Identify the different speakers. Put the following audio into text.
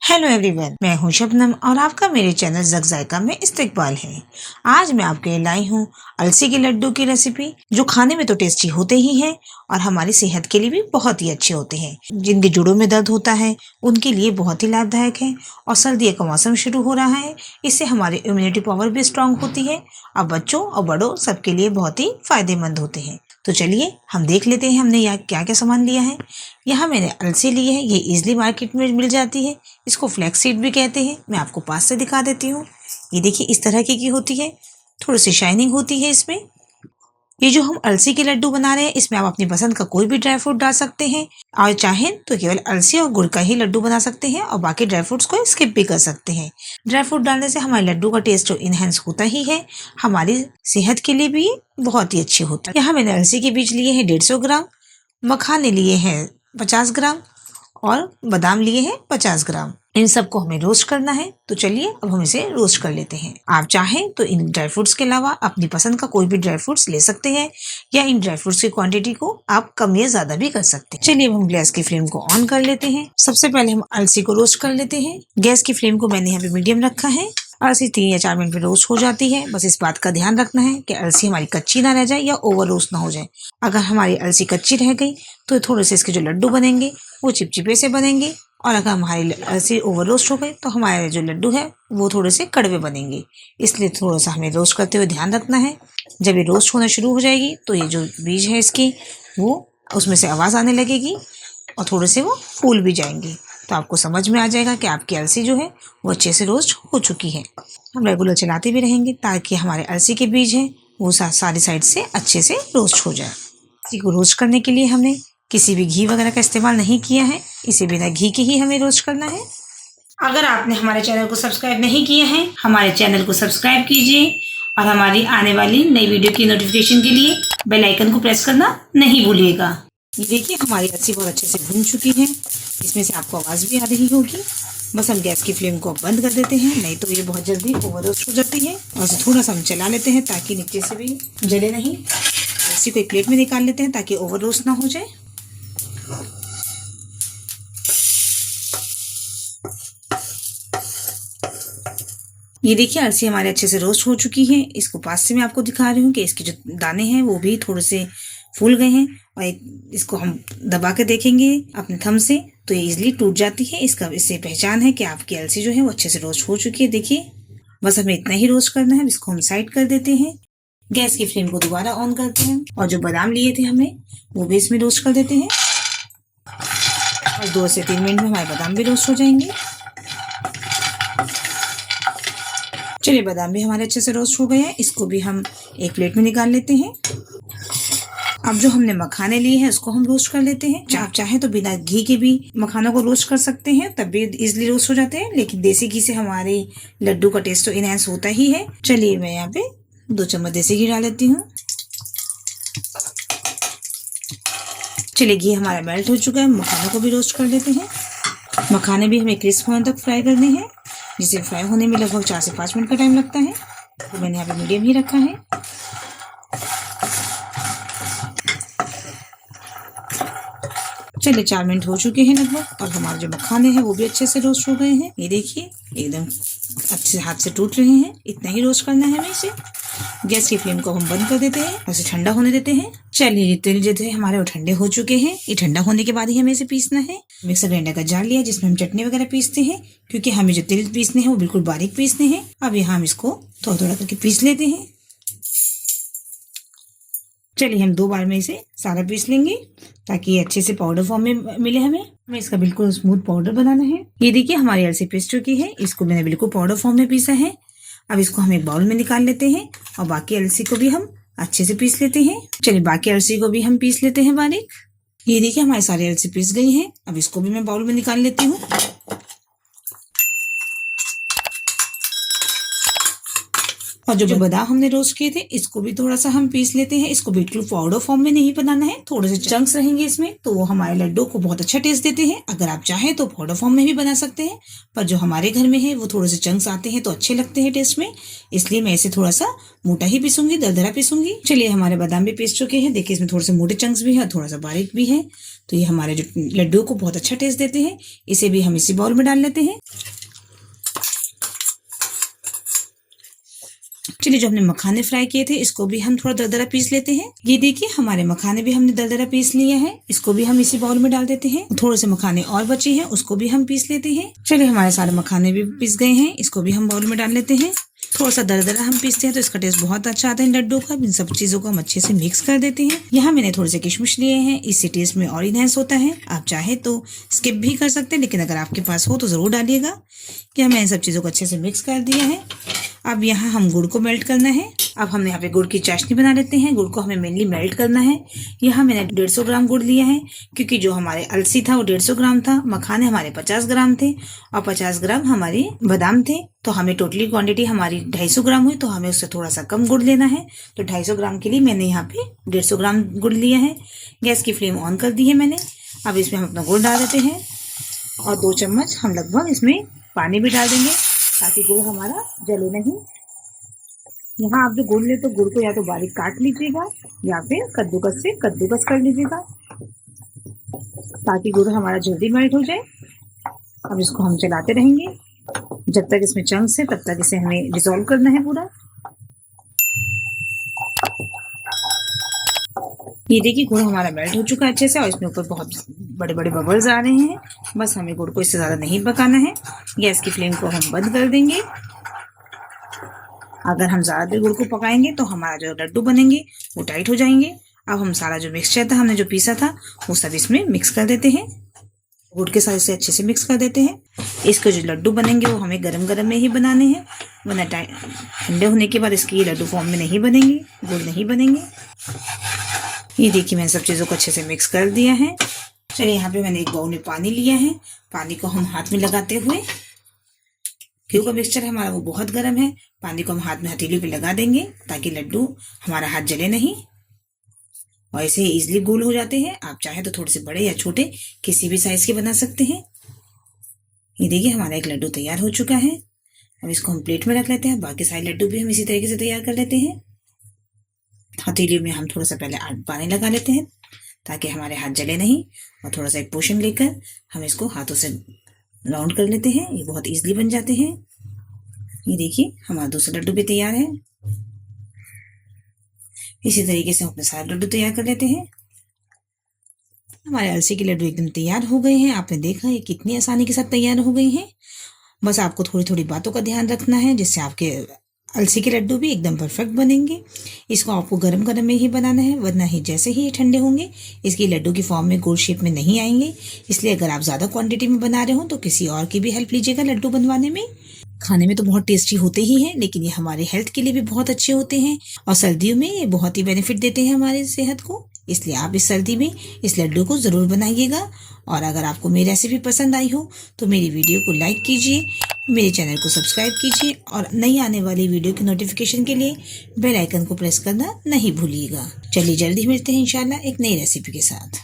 Speaker 1: Hello everyone, मैं हूं शबनम और आपका मेरे चैनल ज़ग ज़ायका में इस्तकबाल है। आज मैं आपके लिए लाई हूं अलसी के लड्डू की रेसिपी, जो खाने में तो टेस्टी होते ही हैं और हमारी सेहत के लिए भी बहुत ही अच्छे होते हैं। जिनके जोड़ों में दर्द होता है उनके लिए बहुत ही लाभदायक है। और सर्दियों का मौसम शुरू हो रहा है, इससे हमारी इम्यूनिटी पावर भी स्ट्रांग होती है और बच्चों और बड़ों सबके लिए बहुत ही फायदेमंद होते हैं। तो चलिए हम देख लेते हैं हमने यहाँ क्या क्या सामान लिया है। यहाँ मैंने अलसी ली है, ये इजीली मार्केट में मिल जाती है। इसको फ्लैक्स सीड भी कहते हैं। मैं आपको पास से दिखा देती हूँ। ये देखिए इस तरह की होती है, थोड़ी सी शाइनिंग होती है इसमें। ये जो हम अलसी के लड्डू बना रहे हैं, इसमें आप अपनी पसंद का कोई भी ड्राई फ्रूट डाल सकते हैं और चाहें तो केवल अलसी और गुड़ का ही लड्डू बना सकते हैं और बाकी ड्राई फ्रूट्स को स्किप भी कर सकते हैं। ड्राई फ्रूट डालने से हमारे लड्डू का टेस्ट तो इनहेंस होता ही है, हमारी सेहत के लिए भी बहुत ही अच्छे होता है। यहाँ मैंने अलसी के बीज लिए हैं 150 ग्राम, मखाने लिए हैं 50 ग्राम और बादाम लिए हैं 50 ग्राम। इन सबको हमें रोस्ट करना है। तो चलिए अब हम इसे रोस्ट कर लेते हैं। आप चाहें तो इन ड्राई फ्रूट्स के अलावा अपनी पसंद का कोई भी ड्राई फ्रूट्स ले सकते हैं या इन ड्राई फ्रूट्स की क्वांटिटी को आप कम या ज्यादा भी कर सकते हैं। चलिए अब हम गैस की फ्लेम को ऑन कर लेते हैं। सबसे पहले हम अलसी को रोस्ट कर लेते हैं। गैस की फ्लेम को मैंने यहाँ पे मीडियम रखा है। अलसी 3 या 4 मिनट में रोस्ट हो जाती है। बस इस बात का ध्यान रखना है कि अलसी हमारी कच्ची ना रह जाए या ओवर रोस्ट ना हो जाए। अगर हमारी अलसी कच्ची रह गई तो थोड़े से इसके जो लड्डू बनेंगे वो चिपचिपे से बनेंगे, और अगर हमारी अलसी ओवर रोस्ट हो गई तो हमारे जो लड्डू है वो थोड़े से कड़वे बनेंगे। इसलिए थोड़ा सा हमें रोस्ट करते हुए ध्यान रखना है। जब ये रोस्ट होना शुरू हो जाएगी तो ये जो बीज है इसकी वो उसमें से आवाज़ आने लगेगी और थोड़े से वो फूल भी जाएंगे। तो आपको समझ में आ जाएगा कि आपकी अलसी जो है वो अच्छे से रोस्ट हो चुकी है। हम रेगुलर चलाते भी रहेंगे ताकि हमारे अलसी के बीज हैं वो सारी साइड से अच्छे से रोस्ट हो जाए। अलसी को रोस्ट करने के लिए हमने किसी भी घी वगैरह का इस्तेमाल नहीं किया है, इसे बिना घी के ही हमें रोस्ट करना है। अगर आपने हमारे चैनल को सब्सक्राइब नहीं किया है, हमारे चैनल को सब्सक्राइब कीजिए और हमारी आने वाली नई वीडियो की नोटिफिकेशन के लिए बेल आइकन को प्रेस करना नहीं भूलिएगा। ये देखिए हमारी अलसी बहुत अच्छे से भुन चुकी है। इसमें से आपको आवाज़ भी आ रही होगी। बस हम गैस की फ्लेम को बंद कर देते हैं, नहीं तो ये बहुत जल्दी ओवर रोस्ट हो जाती है। और इसे थोड़ा सा हम चला लेते हैं ताकि नीचे से भी जले नहीं। अलसी को एक प्लेट में निकाल लेते हैं ताकि ओवर रोस्ट ना हो जाए। ये देखिए अलसी हमारे अच्छे से रोस्ट हो चुकी है। इसको पास से मैं आपको दिखा रही हूँ कि इसके जो दाने हैं वो भी थोड़े से फूल गए हैं। और इसको हम दबा के देखेंगे अपने थंब से तो ये इजीली टूट जाती है। इससे पहचान है कि आपकी अलसी जो है वो अच्छे से रोस्ट हो चुकी है। देखिए बस हमें इतना ही रोस्ट करना है। इसको हम साइड कर देते हैं। गैस की फ्लेम को दोबारा ऑन करते हैं और जो बादाम लिए थे हमने वो भी इसमें रोस्ट कर देते हैं। और 2 से 3 मिनट में हमारे बादाम भी रोस्ट हो जाएंगे। चलिए बादाम भी हमारे अच्छे से रोस्ट हो गए हैं। इसको भी हम एक प्लेट में निकाल लेते हैं। अब जो हमने मखाने लिए हैं उसको हम रोस्ट कर लेते हैं। आप चाहे तो बिना घी के भी मखानों को रोस्ट कर सकते हैं, तब भी इजीली रोस्ट हो जाते हैं। लेकिन देसी घी से हमारे लड्डू का टेस्ट तो इनहेंस होता ही है। चलिए मैं यहाँ पे 2 चम्मच देसी घी डाल लेती हूँ। चलिए घी हमारा मेल्ट हो चुका है। मखानों को भी रोस्ट कर लेते हैं। मखाने भी हमें क्रिस्प होने तक फ्राई करने हैं, जिसे फ्राई होने में लगभग 4 से 5 मिनट का टाइम लगता है। तो मैंने यहाँ पे मीडियम ही रखा है। चलिए 4 मिनट हो चुके हैं लगभग और हमारे जो मखाने हैं वो भी अच्छे से रोस्ट हो गए हैं। ये देखिए एकदम अच्छे हाथ से टूट रहे हैं। इतना ही रोस्ट करना है हमें इसे। गैस की फ्लेम को हम बंद कर देते हैं और इसे ठंडा होने देते हैं। चलिए तिल जो थे हमारे वो ठंडे हो चुके हैं। ये ठंडा होने के बाद ही हमें इसे पीसना है। मिक्सर ग्राइंडर का जार लिया जिसमें हम चटनी वगैरह पीसते हैं, क्योंकि हमें जो तिल पीसने हैं वो बिल्कुल बारीक पीसने हैं। अब यहाँ हम इसको थोड़ा थोड़ा करके पीस लेते हैं। चलिए हम 2 बार में इसे सारा पीस लेंगे ताकि ये अच्छे से पाउडर फॉर्म में मिले। हमें इसका बिल्कुल स्मूथ पाउडर बनाना है। ये देखिए हमारी अलसी पीस चुकी है। इसको मैंने बिल्कुल पाउडर फॉर्म में पीसा है। अब इसको हम एक बाउल में निकाल लेते हैं और बाकी अलसी को भी हम अच्छे से पीस लेते हैं। चलिए बाकी अलसी को भी हम पीस लेते हैं बारीक। ये देखिए हमारी सारी अलसी पीस गई है। अब इसको भी मैं बाउल में निकाल लेती हूँ। और और जो बादाम हमने रोस्ट किए थे इसको भी थोड़ा सा हम पीस लेते हैं। इसको बिल्कुल पाउडर फॉर्म में नहीं बनाना है, थोड़े से चंक्स रहेंगे इसमें, तो वो हमारे लड्डू को बहुत अच्छा टेस्ट देते हैं। अगर आप चाहें तो पाउडर फॉर्म में भी बना सकते हैं, पर जो हमारे घर में है वो थोड़े से चंक्स आते हैं तो अच्छे लगते हैं टेस्ट में, इसलिए मैं इसे थोड़ा सा मोटा ही पीसूंगी, दरदरा पीसूंगी। चलिए हमारे बादाम भी पीस चुके हैं, देखिए इसमें थोड़े से मोटे चंक्स भी है, थोड़ा सा बारीक भी है, तो ये हमारे जो लड्डू को बहुत अच्छा टेस्ट देते हैं। इसे भी हम इसी बाउल में डाल लेते हैं। चलिए जो हमने मखाने फ्राई किए थे इसको भी हम थोड़ा दरदरा पीस लेते हैं। ये देखिए हमारे मखाने भी हमने दरदरा पीस लिए हैं, इसको भी हम इसी बाउल में डाल देते हैं। थोड़े से मखाने और बचे हैं उसको भी हम पीस लेते हैं। चलिए हमारे सारे मखाने भी पीस गए हैं, इसको भी हम बाउल में डाल लेते हैं। थोड़ा सा दरदरा हम पीसते हैं तो इसका टेस्ट बहुत अच्छा आता है लड्डू का। इन सब चीजों को हम अच्छे से मिक्स कर देते हैं। यहाँ मैंने थोड़े से किशमिश लिए हैं, इससे टेस्ट में और इनहेंस होता है। आप चाहे तो स्किप भी कर सकते हैं, लेकिन अगर आपके पास हो तो जरूर डालिएगा। क्या मैं इन सब चीजों को अच्छे से मिक्स कर दिया है। अब यहाँ हम गुड़ को मेल्ट करना है। अब हमने यहाँ पे गुड़ की चाशनी बना लेते हैं। गुड़ को हमें मेनली मेल्ट करना है। यहाँ मैंने 150 ग्राम गुड़ लिया है, क्योंकि जो हमारे अलसी था वो 150 ग्राम था, मखाने हमारे 50 ग्राम थे और 50 ग्राम हमारे बादाम थे, तो हमें टोटली क्वांटिटी हमारी 250 ग्राम हुई, तो हमें उससे थोड़ा सा कम गुड़ लेना है। तो 250 ग्राम के लिए मैंने यहाँ पे 150 ग्राम गुड़ लिया है। गैस की फ्लेम ऑन कर दी है मैंने। अब इसमें हम अपना गुड़ डाल देते हैं और 2 चम्मच हम लगभग इसमें पानी भी डाल देंगे ताकि गुड़ हमारा जले नहीं। यहाँ आप जो गुड़ ले तो गुड़ को या तो बारीक काट लीजिएगा या फिर कद्दूकस से कद्दूकस कर लीजिएगा, ताकि गुड़ हमारा जल्दी मेल्ट हो जाए। अब इसको हम चलाते रहेंगे जब तक इसमें चंक्स है, तब तक इसे हमें डिसॉल्व करना है पूरा। ये देखिए गुड़ हमारा मेल्ट हो चुका है अच्छे से और इसमें ऊपर बहुत बड़े बड़े बबल्स आ रहे हैं। बस हमें गुड़ को इससे ज़्यादा नहीं पकाना है। गैस की फ्लेम को हम बंद कर देंगे। अगर हम ज़्यादा देर गुड़ को पकाएंगे तो हमारा जो लड्डू बनेंगे वो टाइट हो जाएंगे। अब हम सारा जो मिक्सचर था हमने जो पीसा था वो सब इसमें मिक्स कर देते हैं। गुड़ के साथ इसे अच्छे से मिक्स कर देते हैं। इसके जो लड्डू बनेंगे वो हमें गरम गरम में ही बनाने हैं, वरना ठंडे होने के बाद इसके ये लड्डू फॉर्म में नहीं बनेंगे, गुड़ नहीं बनेंगे। ये देखिए मैंने सब चीज़ों को अच्छे से मिक्स कर दिया है। चलिए यहाँ पे मैंने एक बाउल में पानी लिया है। पानी को हम हाथ में लगाते हुए, क्योंकि मिक्सचर हमारा वो बहुत गर्म है, पानी को हम हाथ में हथेली पे लगा देंगे ताकि लड्डू हमारा हाथ जले नहीं और ऐसे इजीली गोल हो जाते हैं। आप चाहे तो थोड़े से बड़े या छोटे किसी भी साइज के बना सकते हैं। ये देखिए हमारा एक लड्डू तैयार हो चुका है। अब इसको हम प्लेट में रख लेते हैं। बाकी सारे लड्डू भी हम इसी तरीके से तैयार कर लेते हैं। हथेली में हम थोड़ा सा पहले पानी लगा लेते हैं ताकि हमारे हाथ जले नहीं, और थोड़ा सा एक पोर्शन लेकर हम इसको हाथों से राउंड कर लेते हैं। ये बहुत इजीली बन जाते हैं। ये देखिए हमारा दूसरा लड्डू भी तैयार है। इसी तरीके से हम अपने सारे लड्डू तैयार कर लेते हैं। हमारे अलसी के लड्डू एकदम तैयार हो गए हैं। आपने देखा ये कितनी आसानी के साथ तैयार हो गए हैं। बस आपको थोड़ी थोड़ी बातों का ध्यान रखना है, जिससे आपके अलसी के लड्डू भी एकदम परफेक्ट बनेंगे। इसको आपको गरम गरम में ही बनाना है, वरना ही जैसे ही ये ठंडे होंगे इसकी लड्डू की फॉर्म में गोल शेप में नहीं आएंगे। इसलिए अगर आप ज़्यादा क्वांटिटी में बना रहे हो तो किसी और की भी हेल्प लीजिएगा लड्डू बनवाने में। खाने में तो बहुत टेस्टी होते ही हैं, लेकिन ये हमारे हेल्थ के लिए भी बहुत अच्छे होते हैं और सर्दियों में ये बहुत ही बेनिफिट देते हैं हमारी सेहत को। इसलिए आप इस सर्दी में इस लड्डू को ज़रूर बनाइएगा। और अगर आपको मेरी रेसिपी पसंद आई हो तो मेरी वीडियो को लाइक कीजिए, मेरे चैनल को सब्सक्राइब कीजिए और नई आने वाली वीडियो की नोटिफिकेशन के लिए बेल आइकन को प्रेस करना नहीं भूलिएगा। चलिए जल्दी मिलते हैं इंशाल्लाह एक नई रेसिपी के साथ।